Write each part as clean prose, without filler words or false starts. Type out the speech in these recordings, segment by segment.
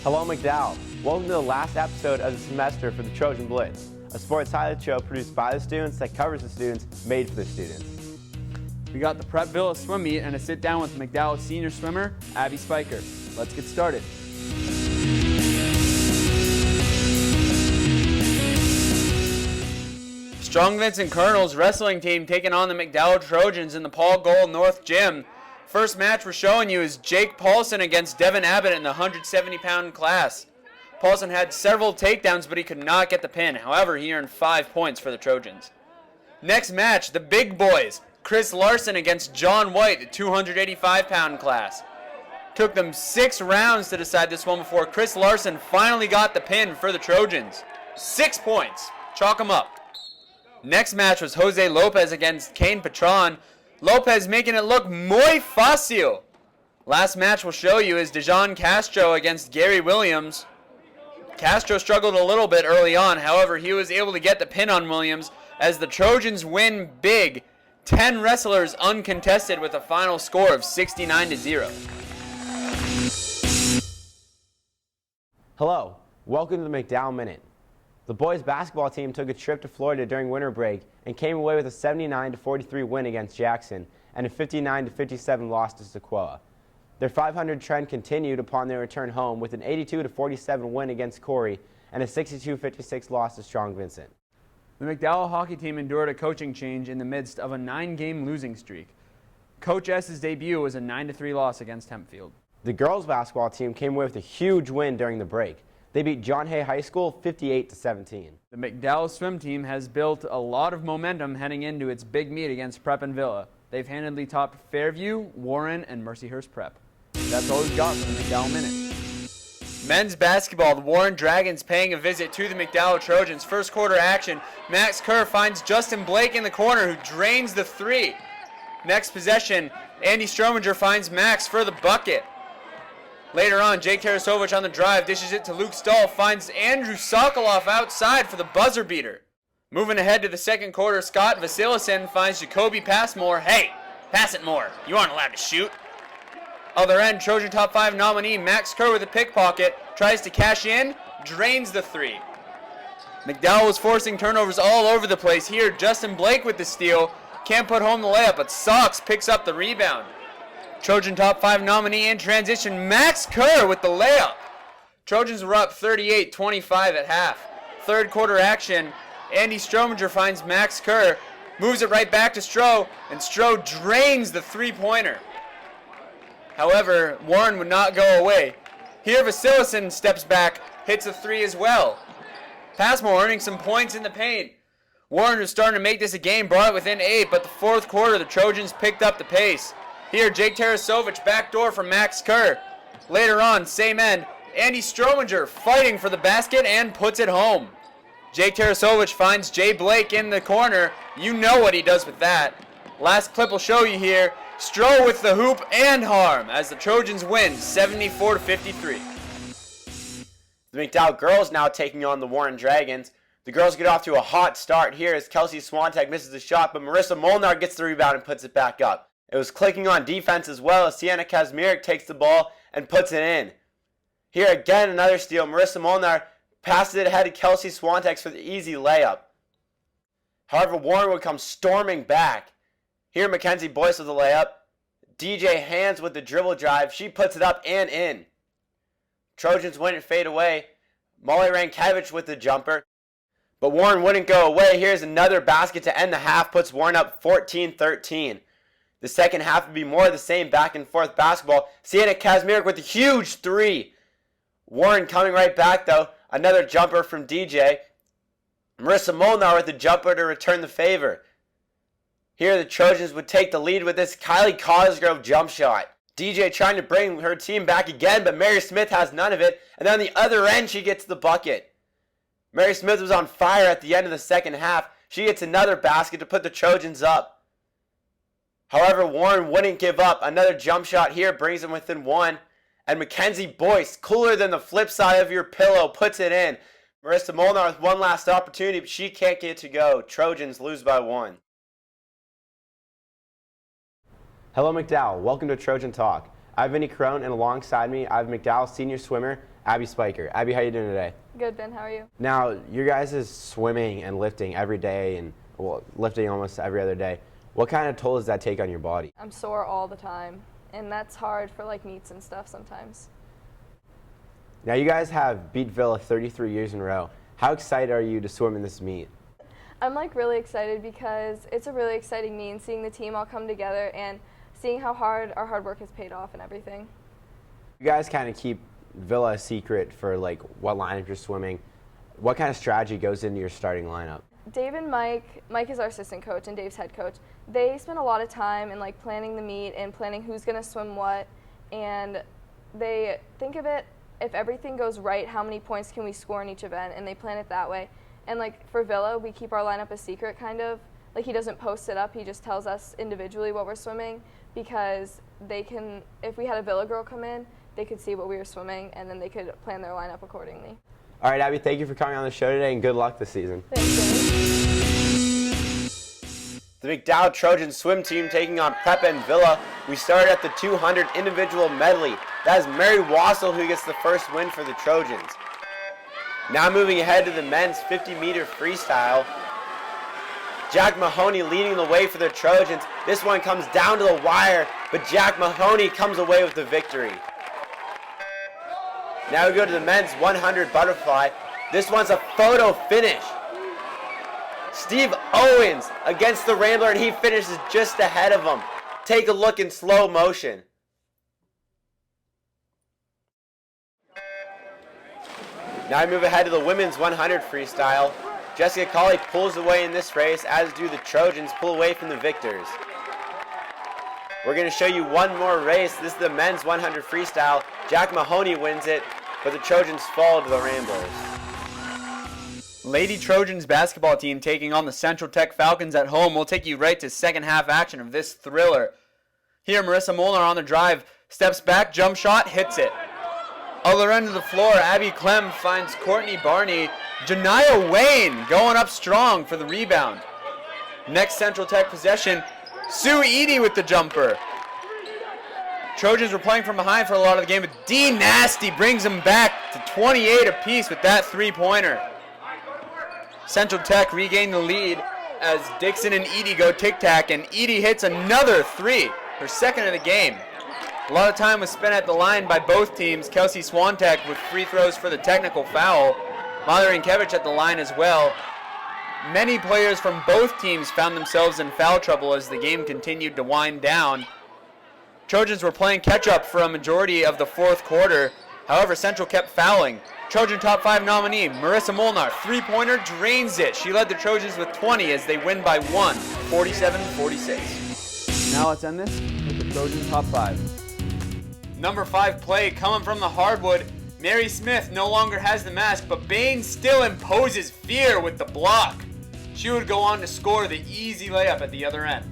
Hello, McDowell. Welcome to the last episode of the semester for the Trojan Blitz, a sports highlight show produced by the students that covers the students, made for the students. We got the Prep Villa swim meet and a sit down with McDowell senior swimmer, Abby Spicher. Let's get started. Strong Vincent Colonel's wrestling team taking on the McDowell Trojans in the Paul Gold North Gym. First match we're showing you is Jake Paulson against Devin Abbott in the 170-pound class. Paulson had several takedowns, but he could not get the pin. However, he earned 5 points for the Trojans. Next match, the big boys, Chris Larson against John White, the 285-pound class. Took them 6 rounds to decide this one before Chris Larson finally got the pin for the Trojans. 6 points. Chalk them up. Next match was Jose Lopez against Kane Patron. Lopez making it look muy fácil. Last match we'll show you is Dejan Castro against Gary Williams. Castro struggled a little bit early on, however, he was able to get the pin on Williams as the Trojans win big. 10 wrestlers uncontested with a final score of 69-0. Hello, welcome to the McDowell Minute. The boys basketball team took a trip to Florida during winter break and came away with a 79-43 win against Jackson and a 59-57 loss to Sequoia. Their 500 trend continued upon their return home with an 82-47 win against Corey and a 62-56 loss to Strong Vincent. The McDowell hockey team endured a coaching change in the midst of a 9-game losing streak. Coach S's debut was a 9-3 loss against Hempfield. The girls basketball team came away with a huge win during the break. They beat John Hay High School 58-17. The McDowell swim team has built a lot of momentum heading into its big meet against Prep and Villa. They've handedly topped Fairview, Warren, and Mercyhurst Prep. That's all we've got for the McDowell Minute. Men's basketball, the Warren Dragons paying a visit to the McDowell Trojans. First quarter action, Max Kerr finds Justin Blake in the corner who drains the three. Next possession, Andy Strominger finds Max for the bucket. Later on, Jake Tarasovich on the drive dishes it to Luke Stahl, finds Andrew Sokoloff outside for the buzzer beater. Moving ahead to the second quarter, Scott Vasilison finds Jacoby Passmore. Hey, pass it more. You aren't allowed to shoot. Other end, Trojan Top 5 nominee Max Kerr with a pickpocket, tries to cash in, drains the three. McDowell was forcing turnovers all over the place here. Justin Blake with the steal, can't put home the layup, but Sox picks up the rebound. Trojan Top 5 nominee in transition, Max Kerr with the layup. Trojans were up 38-25 at half. Third quarter action, Andy Strominger finds Max Kerr, moves it right back to Stroh, and Stroh drains the three-pointer. However, Warren would not go away. Here Vasilison steps back, hits a three as well. Passmore earning some points in the paint. Warren was starting to make this a game, brought it within 8, but the fourth quarter the Trojans picked up the pace. Here, Jake Tarasovich backdoor from Max Kerr. Later on, same end, Andy Strominger fighting for the basket and puts it home. Jake Tarasovich finds Jay Blake in the corner. You know what he does with that. Last clip will show you here. Stroh with the hoop and harm as the Trojans win 74-53. The McDowell girls now taking on the Warren Dragons. The girls get off to a hot start here as Kelsey Swantek misses the shot, but Marissa Molnar gets the rebound and puts it back up. It was clicking on defense as well as Sienna Kazmierek takes the ball and puts it in. Here again, another steal. Marissa Molnar passes it ahead to Kelsey Swantek for the easy layup. However, Warren would come storming back. Here, Mackenzie Boyce with the layup. DJ Hands with the dribble drive. She puts it up and in. Trojans win it fade away. Molly Rankevich with the jumper. But Warren wouldn't go away. Here's another basket to end the half. Puts Warren up 14-13. The second half would be more of the same back and forth basketball. Sienna Kazmierek with a huge three. Warren coming right back though. Another jumper from DJ. Marissa Molnar with the jumper to return the favor. Here the Trojans would take the lead with this Kylie Cosgrove jump shot. DJ trying to bring her team back again, but Mary Smith has none of it. And then on the other end, she gets the bucket. Mary Smith was on fire at the end of the second half. She gets another basket to put the Trojans up. However, Warren wouldn't give up. Another jump shot here brings them within one. And Mackenzie Boyce, cooler than the flip side of your pillow, puts it in. Marissa Molnar with one last opportunity, but she can't get it to go. Trojans lose by 1. Hello, McDowell. Welcome to Trojan Talk. I'm Vinny Carone, and alongside me, I have McDowell senior swimmer, Abby Spicher. Abby, how you doing today? Good, Ben. How are you? Now, your guys is swimming and lifting every day, and lifting almost every other day. What kind of toll does that take on your body? I'm sore all the time, and that's hard for like meets and stuff sometimes. Now, you guys have beat Villa 33 years in a row. How excited are you to swim in this meet? I'm like really excited because it's a really exciting meet, and seeing the team all come together and seeing how hard our hard work has paid off and everything. You guys kind of keep Villa a secret for like what lineup you're swimming. What kind of strategy goes into your starting lineup? Dave and Mike is our assistant coach and Dave's head coach. They spend a lot of time in like planning the meet and planning who's going to swim what, and they think of it, if everything goes right, how many points can we score in each event, and they plan it that way. And like for Villa, we keep our lineup a secret kind of. Like he doesn't post it up, he just tells us individually what we're swimming, because they can, if we had a Villa girl come in, they could see what we were swimming and then they could plan their lineup accordingly. All right, Abby, thank you for coming on the show today, and good luck this season. Thanks, The McDowell Trojan swim team taking on Prep and Villa. We started at the 200 individual medley. That is Mary Wassel who gets the first win for the Trojans. Now moving ahead to the men's 50-meter freestyle. Jack Mahoney leading the way for the Trojans. This one comes down to the wire, but Jack Mahoney comes away with the victory. Now we go to the men's 100 butterfly. This one's a photo finish. Steve Owens against the Rambler, and he finishes just ahead of him. Take a look in slow motion. Now I move ahead to the women's 100 freestyle. Jessica Colley pulls away in this race, as do the Trojans pull away from the victors. We're going to show you one more race. This is the men's 100 freestyle. Jack Mahoney wins it, but the Trojans fall to the Ramblers. Lady Trojans basketball team taking on the Central Tech Falcons at home. We'll take you right to second half action of this thriller. Here, Marissa Molnar on the drive, steps back, jump shot, hits it. Other end of the floor, Abby Clem finds Courtney Barney. Janiyah Wayne going up strong for the rebound. Next Central Tech possession, Sue Edie with the jumper. Trojans were playing from behind for a lot of the game, but D Nasty brings them back to 28 apiece with that three-pointer. Central Tech regained the lead as Dixon and Edie go tic-tac, and Edie hits another three, her second of the game. A lot of time was spent at the line by both teams. Kelsey Swantek with free throws for the technical foul. Madarinkiewicz at the line as well. Many players from both teams found themselves in foul trouble as the game continued to wind down. Trojans were playing catch-up for a majority of the fourth quarter. However, Central kept fouling. Trojan top 5 nominee, Marissa Molnar, three-pointer, drains it. She led the Trojans with 20 as they win by 1, 47-46. Now let's end this with the Trojan top 5. Number 5 play coming from the hardwood. Mary Smith no longer has the mask, but Bain still imposes fear with the block. She would go on to score the easy layup at the other end.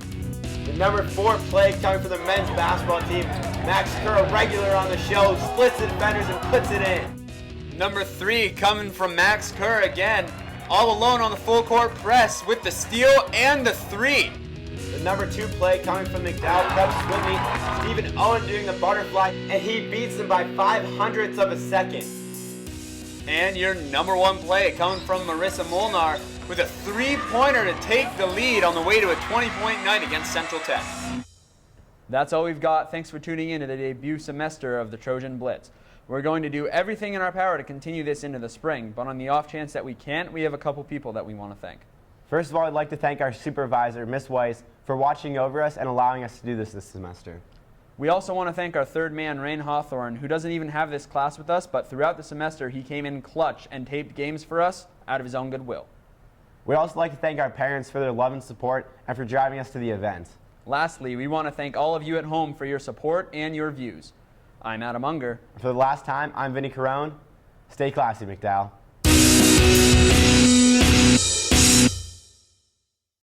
The number 4 play coming from the men's basketball team. Max Kerr, a regular on the show, splits the defenders and puts it in. Number 3 coming from Max Kerr again, all alone on the full court press with the steal and the 3. The number 2 play coming from McDowell Prep swim meet. Stephen Owen doing the butterfly, and he beats him by 0.05 of a second. And your number 1 play coming from Marissa Molnar with a three-pointer to take the lead on the way to a 20-point night against Central Tech. That's all we've got. Thanks for tuning in to the debut semester of the Trojan Blitz. We're going to do everything in our power to continue this into the spring, but on the off chance that we can't, we have a couple people that we want to thank. First of all, I'd like to thank our supervisor, Miss Weiss, for watching over us and allowing us to do this semester. We also want to thank our third man, Rain Hawthorne, who doesn't even have this class with us, but throughout the semester he came in clutch and taped games for us out of his own goodwill. We'd also like to thank our parents for their love and support and for driving us to the event. Lastly, we want to thank all of you at home for your support and your views. I'm Adam Unger. For the last time, I'm Vinny Carone. Stay classy, McDowell.